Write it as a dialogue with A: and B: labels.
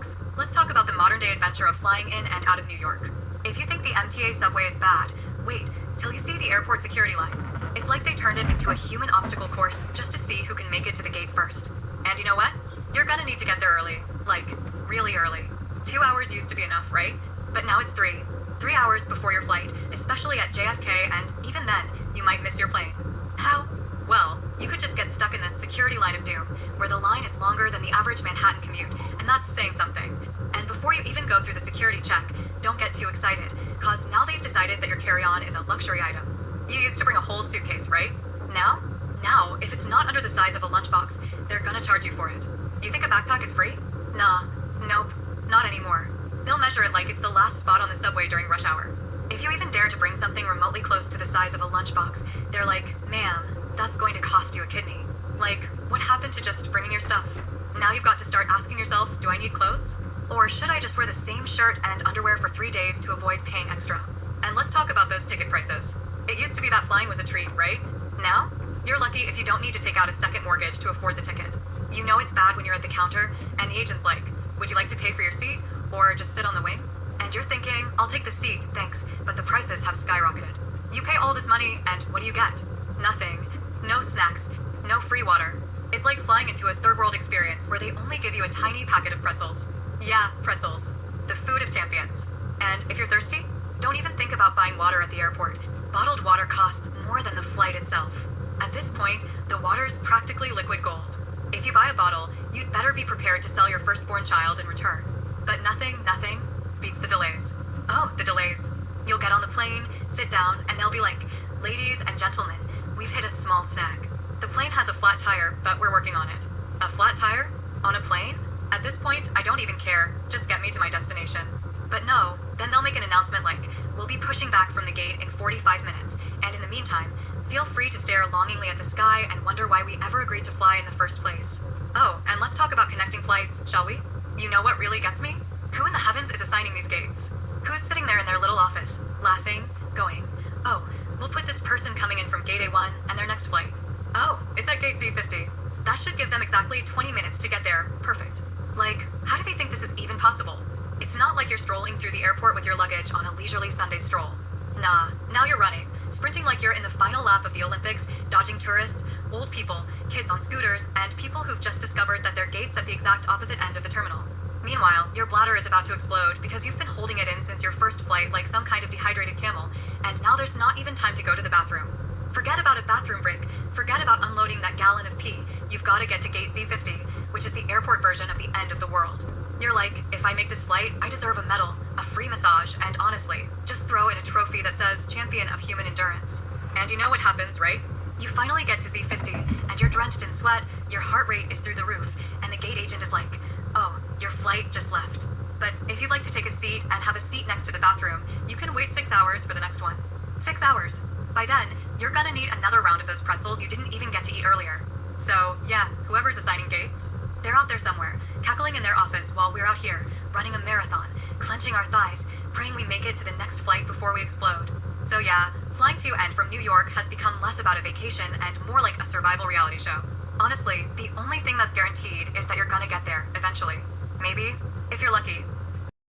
A: lunchbox, let's talk about the modern-day adventure of flying in and out of New York. If you think the MTA subway is bad, wait till you see the airport security line. It's like they turned it into a human obstacle course just to see who can make it to the gate first. And you know what? You're gonna need to get there early. Like, really early. 2 hours used to be enough, right? But now it's 3. 3 hours before your flight, especially at JFK, and even then, you might miss your plane. How? Well, you could just get stuck in the security line of doom, where the line is longer than the average Manhattan commute, and that's saying something. And before you even go through the security check, don't get too excited, cause now they've decided that your carry-on is a luxury item. You used to bring a whole suitcase, right? Now, if it's not under the size of a lunchbox, they're gonna charge you for it. You think a backpack is free? Nah, nope, not anymore. They'll measure it like it's the last spot on the subway during rush hour. If you even dare to bring something remotely close to the size of a lunchbox, they're like, ma'am, that's going to cost you a kidney. Like, what happened to just bringing your stuff? Now you've got to start asking yourself, do I need clothes? Or should I just wear the same shirt and underwear for 3 days to avoid paying extra? And let's talk about those ticket prices. It used to be that flying was a treat, right? Now, you're lucky if you don't need to take out a second mortgage to afford the ticket. You know it's bad when you're at the counter, and the agent's like, would you like to pay for your seat, or just sit on the wing? And you're thinking, I'll take the seat, thanks, but the prices have skyrocketed. You pay all this money, and what do you get? Nothing. No snacks. No free water. It's like flying into a third world experience where they only give you a tiny packet of pretzels. Yeah, pretzels. The food of champions. And if you're thirsty, don't even think about buying water at the airport. Bottled water costs more than the flight itself. At this point, the water's practically liquid gold. If you buy a bottle, you'd better be prepared to sell your firstborn child in return. But nothing beats the delays. Oh, the delays. You'll get on the plane, sit down, and they'll be like, ladies and gentlemen, we've hit a small snag. The plane has a flat tire, but we're working on it. A flat tire? On a plane? At this point, I don't even care. Just get me to my destination. But no, then they'll make an announcement like, we'll be pushing back from the gate in 45 minutes, and in the meantime, feel free to stare longingly at the sky and wonder why we ever agreed to fly in the first place. Oh, and let's talk about connecting flights, shall we? You know what really gets me? Who in the heavens is assigning these gates? Who's sitting there in their little office, laughing, going, oh, we'll put this person coming in from gate A1 and their next flight. Oh, it's at gate Z50. That should give them exactly 20 minutes to get there. Perfect. Like, how do they think this is even possible? It's not like you're strolling through the airport with your luggage on a leisurely Sunday stroll. Nah, now you're running, sprinting like you're in the final lap of the Olympics, dodging tourists, old people, kids on scooters, and people who've just discovered that their gate's at the exact opposite end of the terminal. Meanwhile, your bladder is about to explode because you've been holding it in since your first flight like some kind of dehydrated camel, and now there's not even time to go to the bathroom. Forget about a bathroom break. Forget about unloading that gallon of pee. You've got to get to gate Z50, which is the airport version of the end of the world. You're like, if I make this flight, I deserve a medal, a free massage, and honestly, just throw in a trophy that says Champion of Human Endurance. And you know what happens, right? You finally get to Z50, and you're drenched in sweat, your heart rate is through the roof, and the gate agent is like, oh, your flight just left. But if you'd like to take a seat and have a seat next to the bathroom, you can wait 6 hours for the next one. 6 hours. By then, you're gonna need another round of those pretzels you didn't even get to eat earlier. So, yeah, whoever's assigning gates, they're out there somewhere, cackling in their office while we're out here, running a marathon, clenching our thighs, praying we make it to the next flight before we explode. So yeah, flying to and from New York has become less about a vacation and more like a survival reality show. Honestly, the only thing that's guaranteed is that you're gonna get there, eventually. Maybe, if you're lucky,